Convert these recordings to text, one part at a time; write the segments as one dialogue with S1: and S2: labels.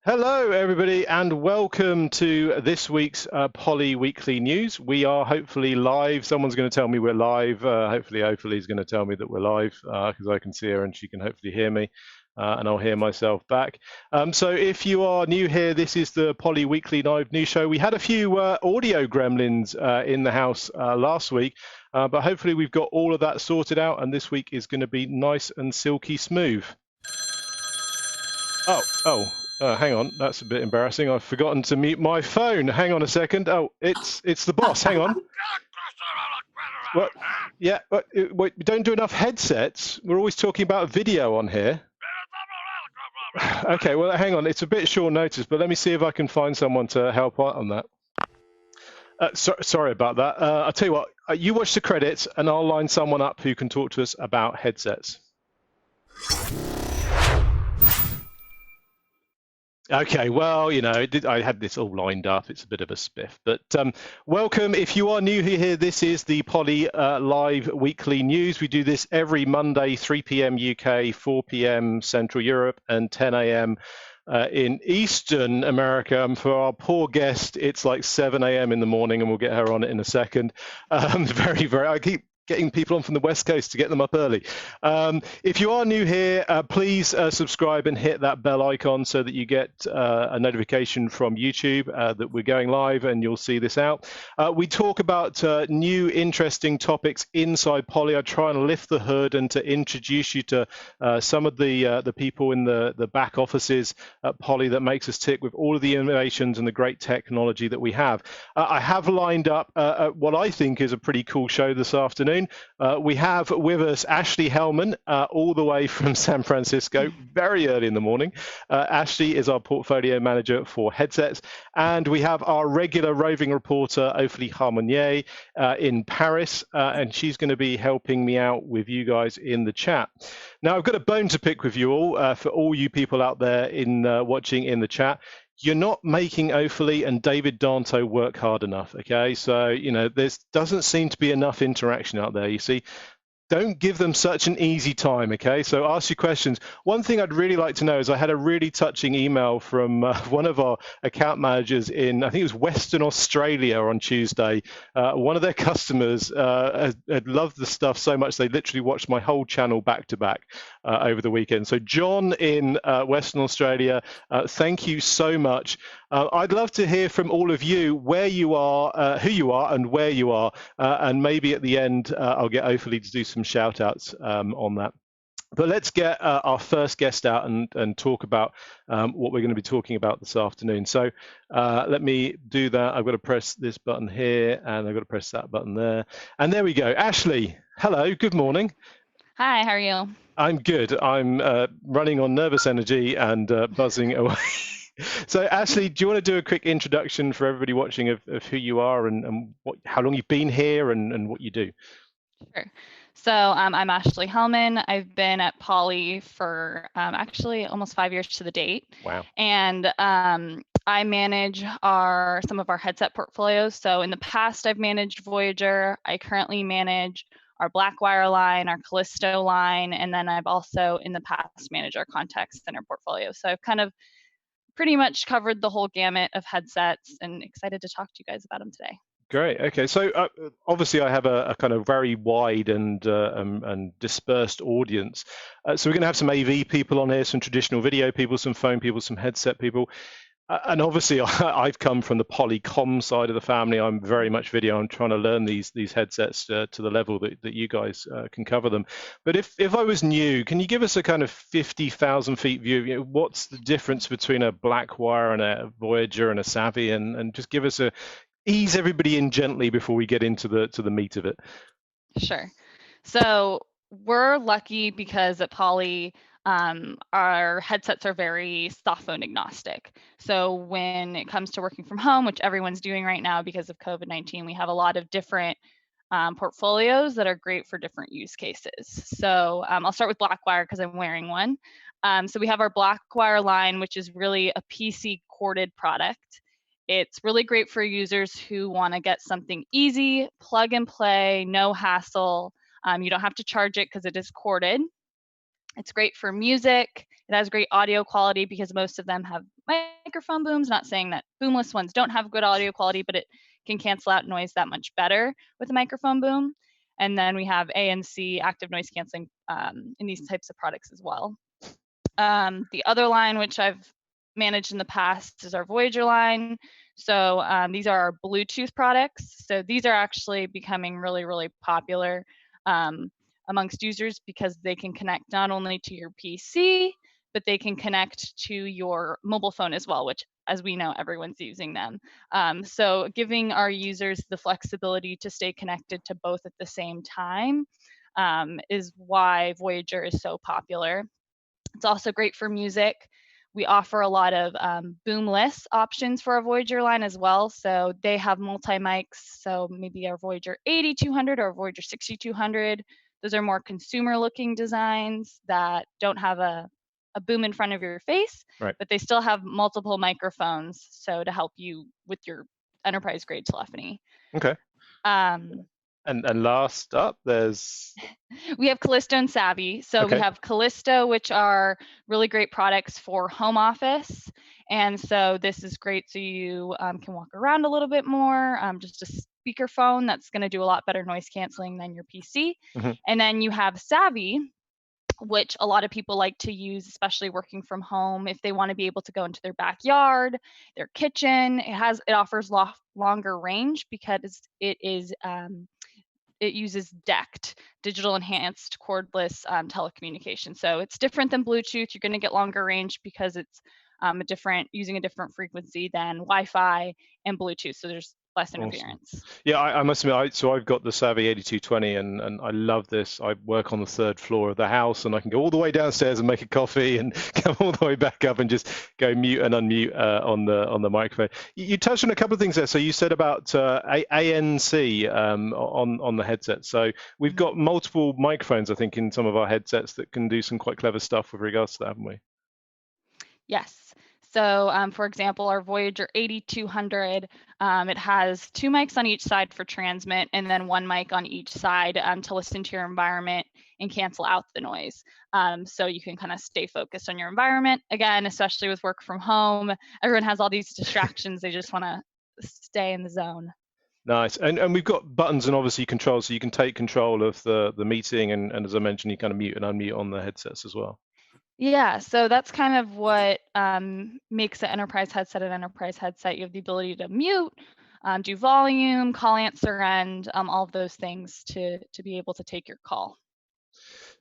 S1: Hello, everybody, and welcome to this week's Poly Weekly News. We are hopefully live. Someone's going to tell me we're live. Hopefully, he's going to tell me that we're live because I can see her and she can hopefully hear me, and I'll hear myself back. So, if you are new here, this is the Poly Weekly Live News Show. We had a few audio gremlins in the house last week, but hopefully, we've got all of that sorted out, and this week is going to be nice and silky smooth. Hang on. That's a bit embarrassing. I've forgotten to mute my phone. Hang on a second. Oh, it's the boss. Hang on. What? Yeah. We don't do enough headsets. We're always talking about video on here. Okay. Well, hang on. It's a bit short notice, but let me see if I can find someone to help out on that. Sorry about that. I'll tell you what. You watch the credits, and I'll line someone up who can talk to us about headsets. Okay, well, I had this all lined up. It's a bit of a spiff, but welcome. If you are new here, this is the Poly Live Weekly News. We do this every Monday, 3 p.m. UK, 4 p.m. Central Europe, and 10 a.m. In Eastern America. And for our poor guest, it's like 7 a.m. in the morning, and we'll get her on it in a second. I keep getting people on from the West Coast to get them up early. If you are new here, please subscribe and hit that bell icon so that you get a notification from YouTube that we're going live, and you'll see this out. We talk about new interesting topics inside Poly. I try and lift the hood and to introduce you to some of the people in the back offices at Poly that makes us tick with all of the innovations and the great technology that we have. I have lined up what I think is a pretty cool show this afternoon. We have with us Ashley Hellman, all the way from San Francisco, very early in the morning. Ashley is our portfolio manager for headsets. And we have our regular roving reporter, Ashley Hellman, in Paris, and she's going to be helping me out with you guys in the chat. Now, I've got a bone to pick with you all, for all you people out there in watching in the chat. You're not making Ophalie and David Danto work hard enough, okay? So, there doesn't seem to be enough interaction out there, you see. Don't give them such an easy time, okay? So ask your questions. One thing I'd really like to know is I had a really touching email from one of our account managers in, I think it was Western Australia on Tuesday. One of their customers had loved the stuff so much they literally watched my whole channel back to back over the weekend. So John in Western Australia, thank you so much. I'd love to hear from all of you where you are, who you are, and where you are. And maybe at the end, I'll get Ophalie to do some shout outs on that. But let's get our first guest out and talk about what we're going to be talking about this afternoon. So let me do that. I've got to press this button here, and I've got to press that button there. And there we go. Ashley, hello, good morning.
S2: Hi, how are you?
S1: I'm good. I'm running on nervous energy and buzzing away. So, Ashley, do you want to do a quick introduction for everybody watching of who you are and how long you've been here and what you do?
S2: Sure. So I'm Ashley Hellman. I've been at Poly for actually almost 5 years to the date.
S1: Wow.
S2: And I manage some of our headset portfolios. So in the past, I've managed Voyager. I currently manage our Blackwire line, our Callisto line, and then I've also in the past managed our contact center portfolio. So I've kind of pretty much covered the whole gamut of headsets, and excited to talk to you guys about them today.
S1: Great. Okay. So obviously, I have a kind of very wide and dispersed audience. So we're going to have some AV people on here, some traditional video people, some phone people, some headset people. And obviously, I've come from the Polycom side of the family. I'm very much video. I'm trying to learn these headsets to the level that you guys can cover them. But if I was new, can you give us a kind of 50,000 feet view? What's the difference between a Blackwire and a Voyager and a Savvy? And just give us ease everybody in gently before we get into the meat of it.
S2: Sure. So we're lucky because at Poly, our headsets are very softphone agnostic. So when it comes to working from home, which everyone's doing right now because of COVID-19, we have a lot of different portfolios that are great for different use cases. So I'll start with Blackwire because I'm wearing one. So we have our Blackwire line, which is really a PC corded product. It's really great for users who want to get something easy, plug and play, no hassle. You don't have to charge it because it is corded. It's great for music. It has great audio quality because most of them have microphone booms. Not saying that boomless ones don't have good audio quality, but it can cancel out noise that much better with a microphone boom. And then we have ANC, active noise canceling, in these types of products as well. The other line, which I've managed in the past, is our Voyager line. So these are our Bluetooth products. So these are actually becoming really, really popular amongst users because they can connect not only to your PC, but they can connect to your mobile phone as well, which, as we know, everyone's using them. So giving our users the flexibility to stay connected to both at the same time is why Voyager is so popular. It's also great for music. We offer a lot of boomless options for our Voyager line as well. So they have multi-mics. So maybe our Voyager 8200 or Voyager 6200. Those are more consumer looking designs that don't have a boom in front of your face,
S1: Right.
S2: but they still have multiple microphones. So to help you with your enterprise grade telephony.
S1: Okay.
S2: Um,
S1: And last up, there's
S2: We have Callisto and Savvy. So we
S1: okay.
S2: have Callisto, which are really great products for home office. And so this is great. So you can walk around a little bit more, just a speakerphone that's going to do a lot better noise canceling than your PC.
S1: Mhm.
S2: And then you have Savvy, which a lot of people like to use, especially working from home, if they want to be able to go into their backyard, their kitchen. It offers longer range because it uses DECT, digital enhanced cordless telecommunication. So it's different than Bluetooth. You're going to get longer range because it's using a different frequency than Wi-Fi and Bluetooth. So there's less
S1: Awesome.
S2: interference.
S1: Yeah, I must admit, so I've got the Savvy 8220 and I love this. I work on the third floor of the house and I can go all the way downstairs and make a coffee and come all the way back up and just go mute and unmute on the microphone. You touched on a couple of things there. So you said about ANC on the headset. So we've got multiple microphones, I think, in some of our headsets that can do some quite clever stuff with regards to that, haven't we?
S2: Yes. So for example, our Voyager 8200, it has 2 mics on each side for transmit and then 1 mic on each side to listen to your environment and cancel out the noise. So you can kind of stay focused on your environment. Again, especially with work from home, everyone has all these distractions. They just want to stay in the zone.
S1: Nice. And we've got buttons and obviously controls, so you can take control of the meeting and as I mentioned, you kind of mute and unmute on the headsets as well.
S2: Yeah, so that's kind of what makes an enterprise headset an enterprise headset. You have the ability to mute, do volume, call answer end, all of those things to be able to take your call.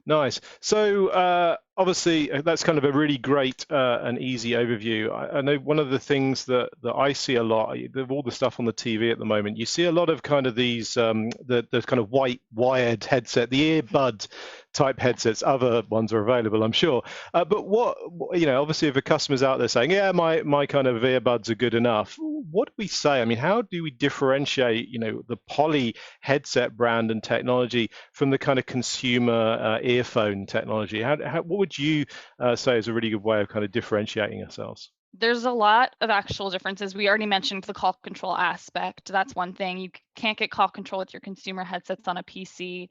S1: Nice. So obviously that's kind of a really great and easy overview. I know one of the things that I see a lot, all the stuff on the TV at the moment, you see a lot of kind of these the kind of white wired headset, the earbud type headsets. Other ones are available, I'm sure. But what, obviously if a customer's out there saying, yeah, my kind of earbuds are good enough, what do we say? I mean, how do we differentiate, the Poly headset brand and technology from the kind of consumer earphone technology? What would you say is a really good way of kind of differentiating ourselves?
S2: There's a lot of actual differences. We already mentioned the call control aspect. That's one thing. You can't get call control with your consumer headsets on a PC.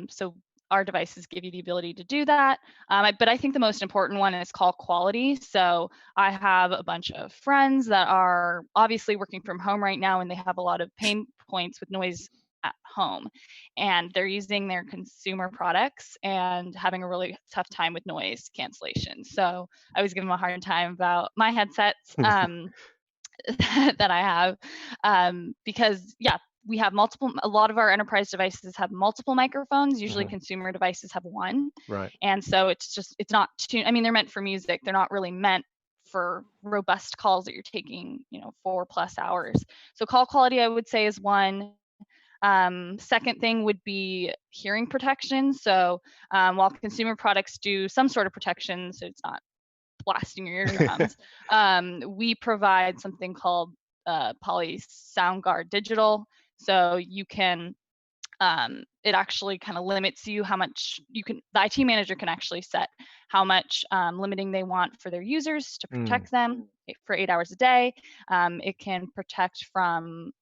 S2: So our devices give you the ability to do that. But I think the most important one is call quality. So I have a bunch of friends that are obviously working from home right now, and they have a lot of pain points with noise at home, and they're using their consumer products and having a really tough time with noise cancellation. So I always give them a hard time about my headsets that I have, because we have a lot of our enterprise devices have multiple microphones. Usually consumer devices have one.
S1: Right.
S2: And so it's not tuned. I mean, they're meant for music. They're not really meant for robust calls that you're taking, 4+ hours. So call quality, I would say, is one. Second thing would be hearing protection. So while consumer products do some sort of protection, so it's not blasting your eardrums, we provide something called Poly SoundGuard Digital. So you can, it actually kind of limits you how much the IT manager can actually set how much limiting they want for their users to protect them for 8 hours a day. It can protect from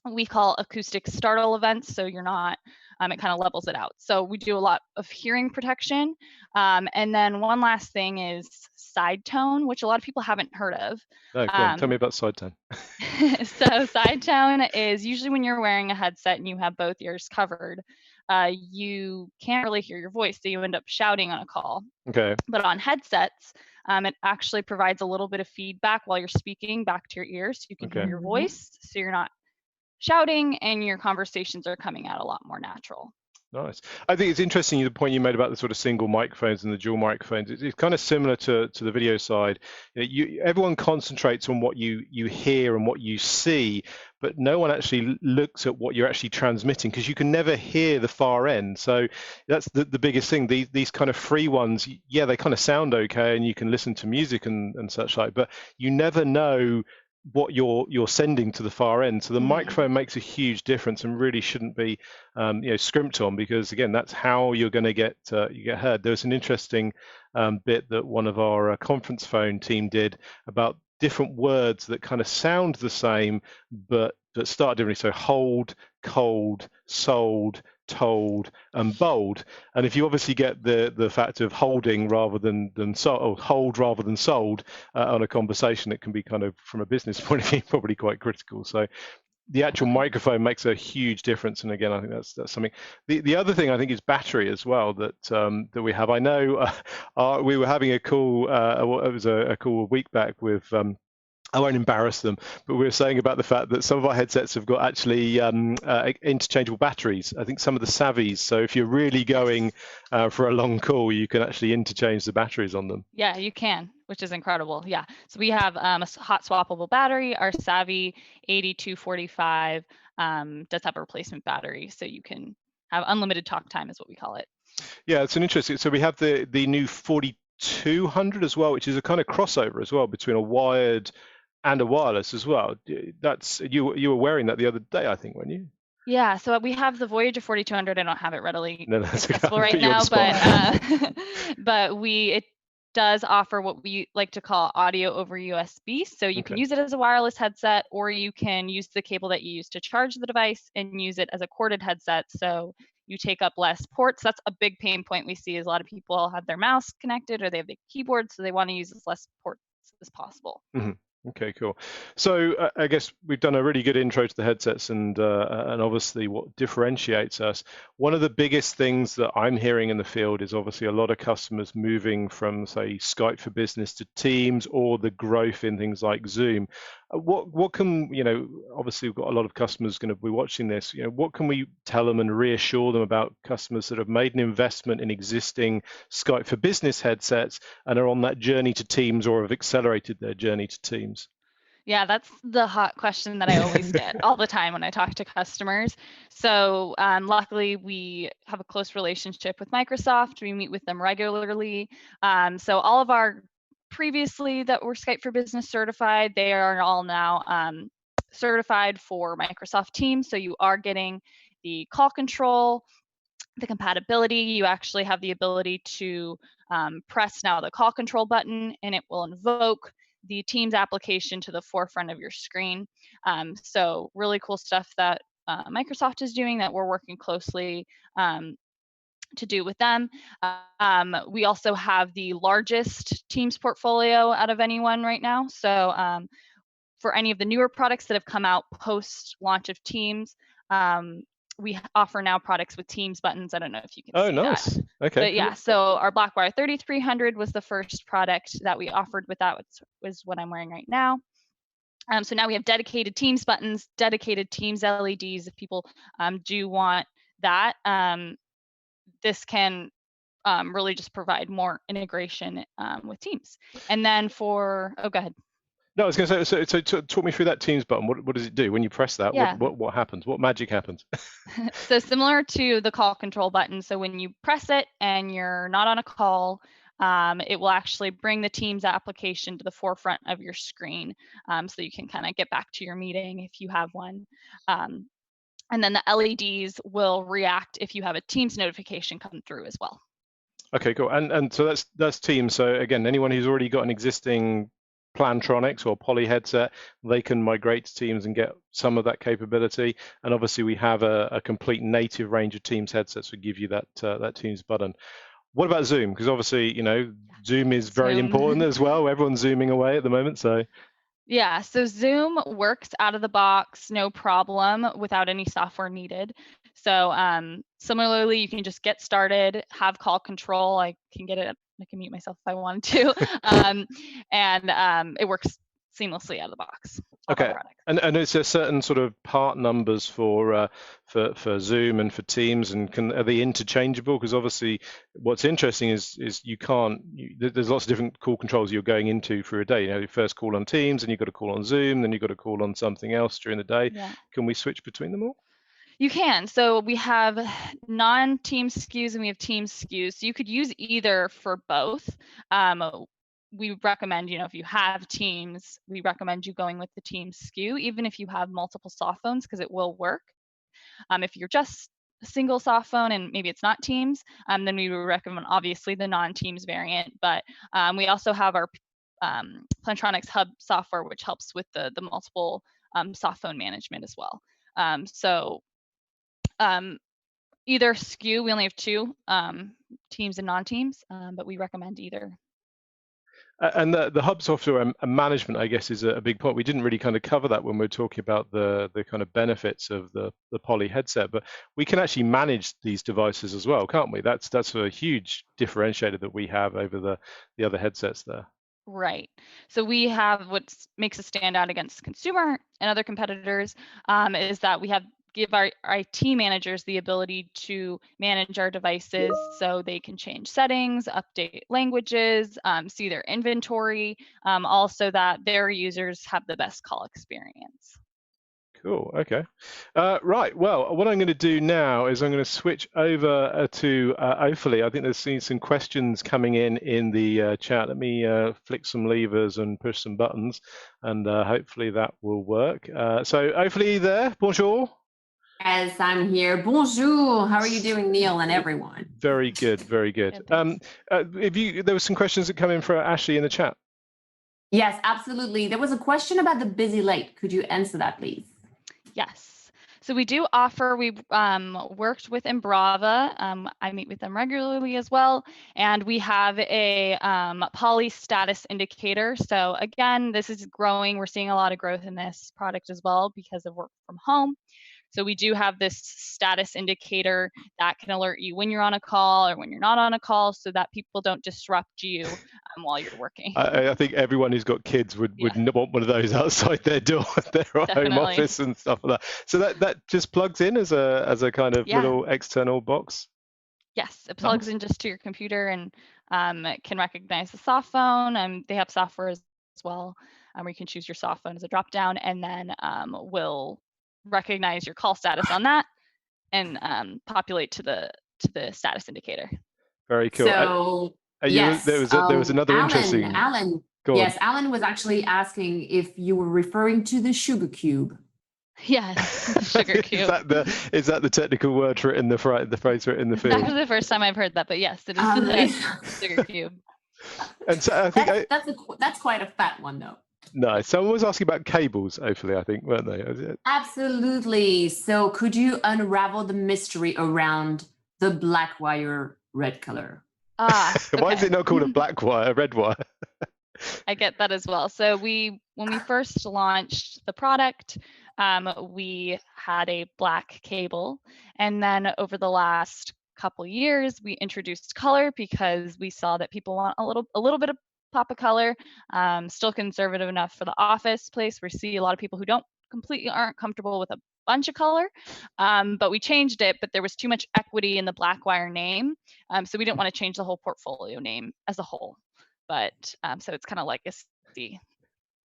S2: we call acoustic startle events, so you're not, it kind of levels it out. So we do a lot of hearing protection. And then one last thing is side tone, which a lot of people haven't heard of.
S1: No, go on, tell me about side tone.
S2: So side tone is usually when you're wearing a headset and you have both ears covered, you can't really hear your voice, so you end up shouting on a call.
S1: Okay.
S2: But on headsets, it actually provides a little bit of feedback while you're speaking back to your ears, so you can hear your voice, so you're not shouting and your conversations are coming out a lot more natural.
S1: Nice. I think it's interesting the point you made about the sort of single microphones and the dual microphones. It's kind of similar to the video side. Everyone concentrates on what you hear and what you see, but no one actually looks at what you're actually transmitting, because you can never hear the far end. So that's the biggest thing. These kind of free ones, yeah, they kind of sound okay and you can listen to music and such like, but you never know what you're sending to the far end. So the microphone makes a huge difference and really shouldn't be scrimped on, because again, that's how you're going to get heard. There's an interesting bit that one of our conference phone team did about different words that kind of sound the same but start differently. So hold, cold, sold, told, and bold. And if you obviously get the fact of holding rather than sold, or hold rather than sold on a conversation, it can be kind of, from a business point of view, probably quite critical. So the actual microphone makes a huge difference. And again, I think that's something. The other thing I think is battery as well that we have. I know we were having a call. It was a call a week back with. I won't embarrass them, but we were saying about the fact that some of our headsets have got actually interchangeable batteries. I think some of the Savvies. So if you're really going for a long call, you can actually interchange the batteries on them.
S2: Yeah, you can, which is incredible. Yeah. So we have a hot swappable battery. Our Savvy 8245 does have a replacement battery, so you can have unlimited talk time, is what we call it.
S1: Yeah, it's an interesting. So we have the new 4200 as well, which is a kind of crossover as well between a wired and a wireless as well. That's you were wearing that the other day, I think, weren't you?
S2: Yeah, so we have the Voyager 4200. I don't have it readily
S1: that's
S2: accessible right now, but it does offer what we like to call audio over USB. So you can use it as a wireless headset, or you can use the cable that you use to charge the device and use it as a corded headset. So you take up less ports. That's a big pain point we see, is a lot of people have their mouse connected or they have the keyboard, so they want to use as less ports as possible.
S1: Mm-hmm. Okay, cool. So I guess we've done a really good intro to the headsets and obviously what differentiates us. One of the biggest things that I'm hearing in the field is obviously a lot of customers moving from, say, Skype for Business to Teams, or the growth in things like Zoom. What can, obviously we've got a lot of customers going to be watching this. What can we tell them and reassure them about customers that have made an investment in existing Skype for Business headsets and are on that journey to Teams, or have accelerated their journey to Teams?
S2: Yeah, that's the hot question that I always get all the time when I talk to customers. So luckily, we have a close relationship with Microsoft. We meet with them regularly. So all of our previously that were Skype for Business certified, they are all now certified for Microsoft Teams. So you are getting the call control, the compatibility. You actually have the ability to press now the call control button, and it will invoke the Teams application to the forefront of your screen. So really cool stuff that Microsoft is doing, that we're working closely to do with them. We also have the largest Teams portfolio out of anyone right now. So for any of the newer products that have come out post launch of Teams, we offer now products with Teams buttons. I don't know if you can see
S1: nice.
S2: that.
S1: Okay.
S2: But yeah, so our Blackwire 3300 was the first product that we offered with that, which was what I'm wearing right now. So now we have dedicated Teams buttons, dedicated Teams LEDs. If people do want that, this can really just provide more integration with Teams. And then go ahead.
S1: No, I was going to say, so talk me through that Teams button. What does it do when you press that?
S2: Yeah.
S1: What happens? What magic happens?
S2: So similar to the call control button. So when you press it and you're not on a call, it will actually bring the Teams application to the forefront of your screen, so you can kind of get back to your meeting if you have one. And then the LEDs will react if you have a Teams notification come through as well.
S1: Okay, cool. And so that's Teams. So again, anyone who's already got an existing Plantronics or Poly headset, they can migrate to Teams and get some of that capability. And obviously, we have a complete native range of Teams headsets that give you that Teams button. What about Zoom? Because obviously, Zoom is very important as well. Everyone's Zooming away at the moment, so.
S2: Yeah, so Zoom works out of the box, no problem, without any software needed. So similarly, you can just get started, have call control. I can mute myself if I wanted to, and it works seamlessly out of the box.
S1: Okay, and is there certain sort of part numbers for Zoom and for Teams, and are they interchangeable? Because obviously, what's interesting is there's lots of different call controls you're going into for a day. Your first call on Teams, and you've got to call on Zoom, then you've got to call on something else during the day.
S2: Yeah.
S1: Can we switch between them all?
S2: You can. So we have non-Teams SKUs and we have Teams SKUs. So you could use either for both. We recommend, if you have Teams, we recommend you going with the Teams SKU, even if you have multiple soft phones, because it will work. If you're just a single soft phone and maybe it's not Teams, then we would recommend obviously the non-Teams variant. But we also have our Plantronics Hub software, which helps with the multiple soft phone management as well. Either SKU, we only have two, Teams and non-Teams, but we recommend either.
S1: And the hub software and management, I guess, is a big point. We didn't really kind of cover that when we were talking about the kind of benefits of the Poly headset, but we can actually manage these devices as well, can't we? That's a huge differentiator that we have over the other headsets there.
S2: Right. So we have what makes us stand out against consumer and other competitors is that we give our IT managers the ability to manage our devices so they can change settings, update languages, see their inventory, also that their users have the best call experience.
S1: Cool. Okay. Right. Well, what I'm going to do now is I'm going to switch over to Ophelie. I think there's some questions coming in the chat. Let me flick some levers and push some buttons, and hopefully that will work. So, Ophelie, there. Bonjour.
S3: Yes, I'm here. Bonjour. How are you doing, Neil and everyone?
S1: Very good. Very good. There were some questions that come in for Ashley in the chat.
S3: Yes, absolutely. There was a question about the busy late. Could you answer that, please?
S2: Yes. So we do offer, we've worked with Embrava. I meet with them regularly as well. And we have a Poly status indicator. So again, this is growing. We're seeing a lot of growth in this product as well because of work from home. So we do have this status indicator that can alert you when you're on a call or when you're not on a call so that people don't disrupt you while you're working.
S1: I think everyone who's got kids would want one of those outside their door, their home office and stuff like that. So that just plugs in as a kind of little external box?
S2: Yes, it plugs in just to your computer and it can recognize the soft phone. They have software as well where you can choose your soft phone as a drop down and then will recognize your call status on that and populate to the status indicator.
S3: Very cool. So yes,
S1: there was another interesting.
S3: Alan. Yes, Alan was actually asking if you were referring to the sugar cube.
S2: Yes, sugar cube.
S1: Is that the technical word for it in the phrase for it in the field?
S2: That was the first time I've heard that, but yes, it is the sugar cube.
S1: And so I think
S3: that's quite a fat one though.
S1: No, someone was asking about cables, hopefully, I think, weren't they?
S3: Absolutely. So could you unravel the mystery around the black wire red color?
S2: Okay.
S1: Why is it not called a black wire, a red wire?
S2: I get that as well. So when we first launched the product, we had a black cable. And then over the last couple years, we introduced color because we saw that people want a little bit of pop of color, still conservative enough for the office place. We see a lot of people who aren't comfortable with a bunch of color, but we changed it, but there was too much equity in the black wire name. So we didn't want to change the whole portfolio name as a whole, but so it's kind of like That's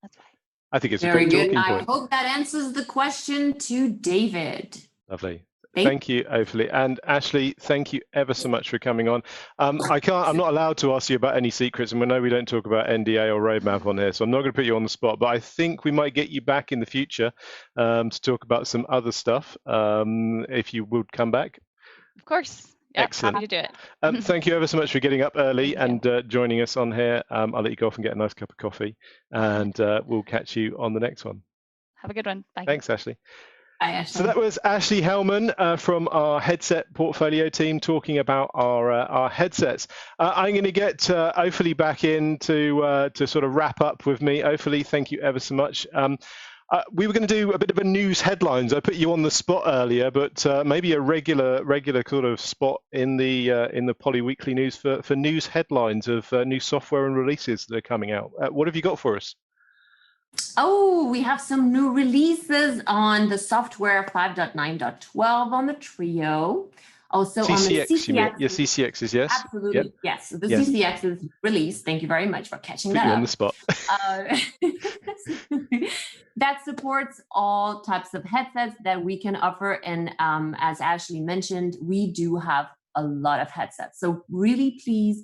S2: why.
S1: I think it's
S3: very
S1: a great
S3: good.
S1: talking point.
S3: I hope that answers the question to David.
S1: Lovely. Thank you, Ophelie. And Ashley, thank you ever so much for coming on. I'm not allowed to ask you about any secrets, and we know we don't talk about NDA or roadmap on here, so I'm not going to put you on the spot, but I think we might get you back in the future to talk about some other stuff, if you would come back.
S2: Of course. Yep,
S1: Excellent.
S2: happy to do it.
S1: Thank you ever so much for getting up early
S2: Thank
S1: and joining us on here. I'll let you go off and get a nice cup of coffee, and we'll catch you on the next one.
S2: Have a good one. Bye.
S1: Thanks, Ashley.
S3: Bye, Ashley.
S1: So that was Ashley Hellman from our headset portfolio team talking about our headsets. I'm going to get Ophalie back in to sort of wrap up with me. Ophalie, thank you ever so much. We were going to do a bit of a news headlines. I put you on the spot earlier, but maybe a regular sort of spot in the Poly Weekly News for news headlines of new software and releases that are coming out. What have you got for us?
S3: Oh, we have some new releases on the software 5.9.12 on the Trio. Also
S1: CCX,
S3: on the CCX.
S1: you mean? Yeah, CCXs, yes.
S3: Absolutely,
S1: Yep.
S3: yes. The
S1: Yes.
S3: CCX is released. Thank you very much for catching
S1: Put
S3: that
S1: you
S3: up.
S1: on the spot.
S3: That supports all types of headsets that we can offer. And as Ashley mentioned, we do have a lot of headsets. So really, please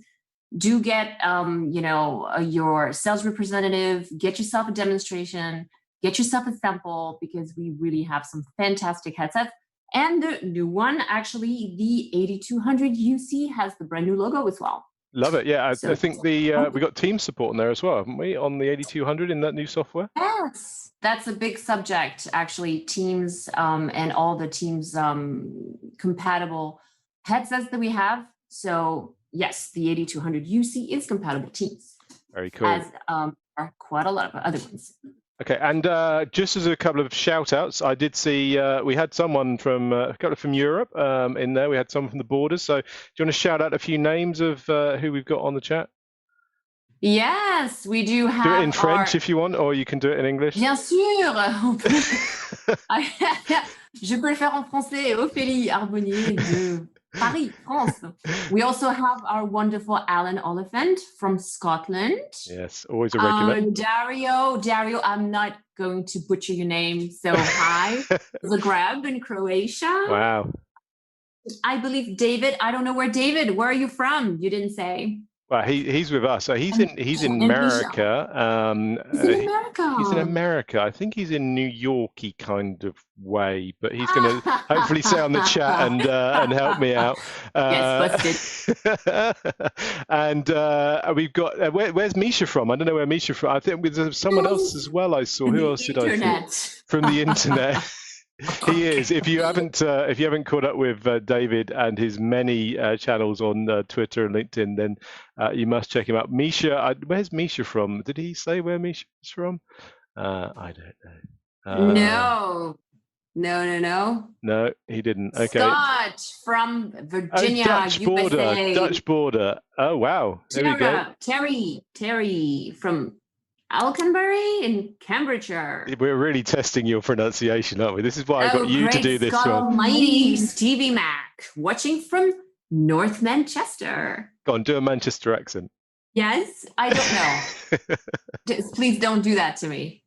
S3: do get your sales representative, get yourself a demonstration, get yourself a sample, because we really have some fantastic headsets. And the new one, actually, the 8200 UC has the brand new logo as well.
S1: Love it. Yeah,
S3: So-
S1: I think we got Teams support in there as well, haven't we, on the 8200 in that new software?
S3: Yes, that's a big subject, actually. Teams and all the Teams compatible headsets that we have. So yes, the 8200 UC is compatible Teams.
S1: Very cool.
S3: As are quite a lot of other ones.
S1: Okay, and just as a couple of shout outs, I did see we had someone from a couple from Europe in there. We had someone from the borders. So do you want to shout out a few names of who we've got on the chat?
S3: Yes, we do have.
S1: Do it in French if you want, or you can do it in English.
S3: Bien sûr. Je peux le faire en français. Ophélie Arbonnier de Paris, France. We also have our wonderful Alan Oliphant from Scotland.
S1: Yes, always a regular.
S3: Dario, I'm not going to butcher your name. So hi, Zagreb in Croatia.
S1: Wow.
S3: I believe David. I don't know where are you from? You didn't say.
S1: Well, he's with us. So he's in America.
S3: He's in America.
S1: He's in America. I think he's in New Yorky kind of way, but he's going to hopefully stay on the chat and help me out.
S3: Yes, busted.
S1: And we've got where's Misha from? I don't know where Misha from. I think there's someone else as well. I saw. Who else did I see? From the internet. He is. If you haven't caught up with David and his many channels on Twitter and LinkedIn, then you must check him out. Misha, where's Misha from? Did he say where Misha's from? I don't know.
S3: No.
S1: No, he didn't. Okay.
S3: Scott from Virginia, USA.
S1: Dutch border. Oh wow. There we go.
S3: Terry from Alconbury in Cambridgeshire.
S1: We're really testing your pronunciation, aren't we? This is why I got you to do this
S3: Scott
S1: one.
S3: Almighty, Stevie Mac, watching from North Manchester.
S1: Go on, do a Manchester accent.
S3: Yes, I don't know. Please don't do that to me.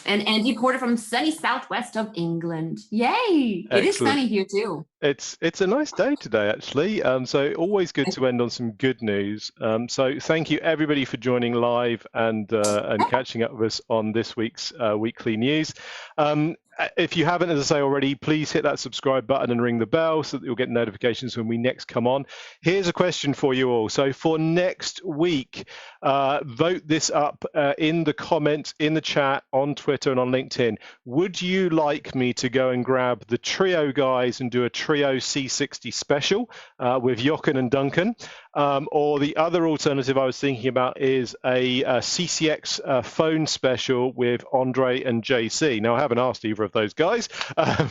S3: And Andy Porter from sunny southwest of England. Yay!
S1: Excellent.
S3: It is sunny here too.
S1: It's a nice day today, actually. So always good to end on some good news. So thank you everybody for joining live and catching up with us on this week's weekly news. If you haven't, as I say already, please hit that subscribe button and ring the bell so that you'll get notifications when we next come on. Here's a question for you all. So for next week, vote this up in the comments, in the chat, on Twitter and on LinkedIn. Would you like me to go and grab the Trio guys and do a Trio C60 special with Jochen and Duncan? Or the other alternative I was thinking about is a CCX phone special with Andre and JC. Now, I haven't asked either of those guys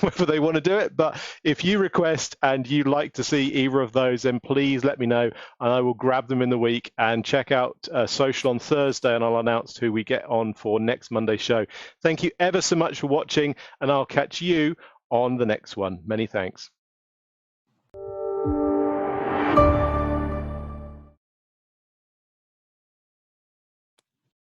S1: whether they want to do it, but if you request and you'd like to see either of those, then please let me know and I will grab them in the week. And check out social on Thursday and I'll announce who we get on for next Monday's show. Thank you ever so much for watching and I'll catch you on the next one. Many thanks.